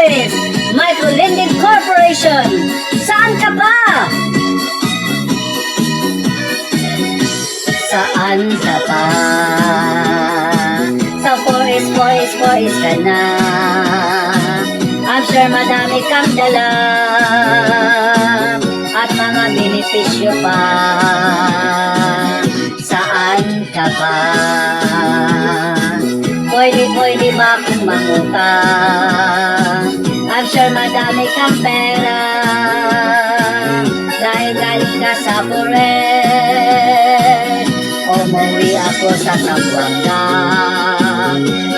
Forest Microlending Corporation. Saan ka pa? Saan ka pa? Sa forest ka na. I'm sure madami kang dala at mga benepisyo pa. Saan ka pa? Pwede ba akong mangutang? I'm sure madami kang pera dahil galing ka sa forest. Umuwi ako sa Zamboanga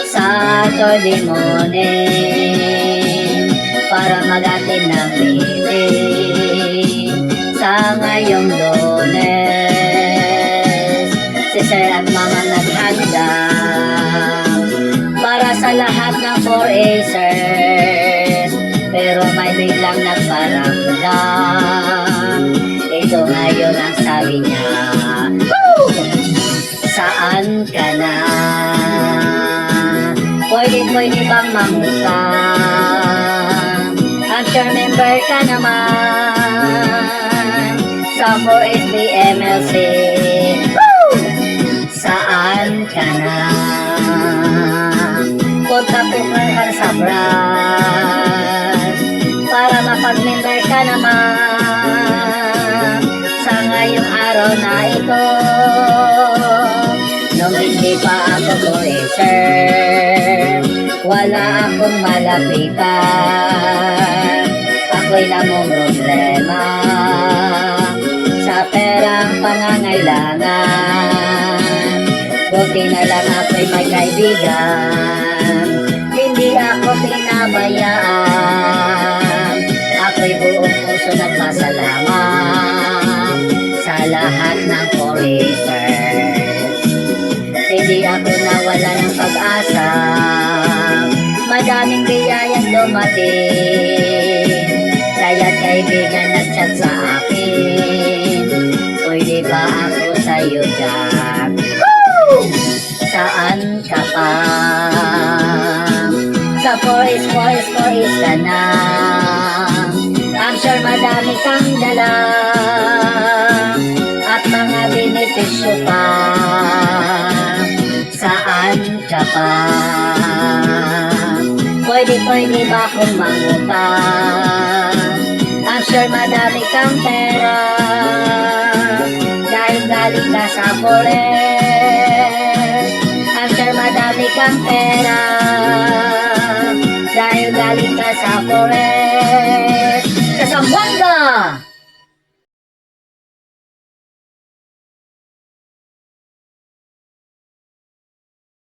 Saturday morning para mag-attend ng meeting sa ngayong Lunes. Si Sir at Mama naghanda para sa lahat ng 4Acers, pero may biglang nagparamdam. Ito ngayon ang sabi niya, saan ka na? Pwede bang mangutang? I'm sure member ka naman sa 4SB MLC. Saan ka na? Punta po ka sa branch para mapag-member ka naman sa ngayong araw na ito. Nung hindi pa ako 4Acer, wala akong malapitan. Ako'y namumroblema sa perang pangangailangan. Buti na lang ako'y may kaibigan, hindi ako pinabayaan. Ako'y buong puso nagpasalamat sa lahat ng 4Acers. Hindi ako nawala ng pag-asa, madaming biyayang dumating. Kaya't kaibigan nag-chat sa akin, pwede ba ako sa'yo dyan? Saan ka pa? Sa forest ka na. I'm sure madami kang dala at mga benepisyo pa. Saan ka pa? Pwede ba akong mangutang? I'm sure madami kang pera dahil galing ka sa forest. I'm sure madami kang pera dahil galing ka sa forest. Sa Zamboanga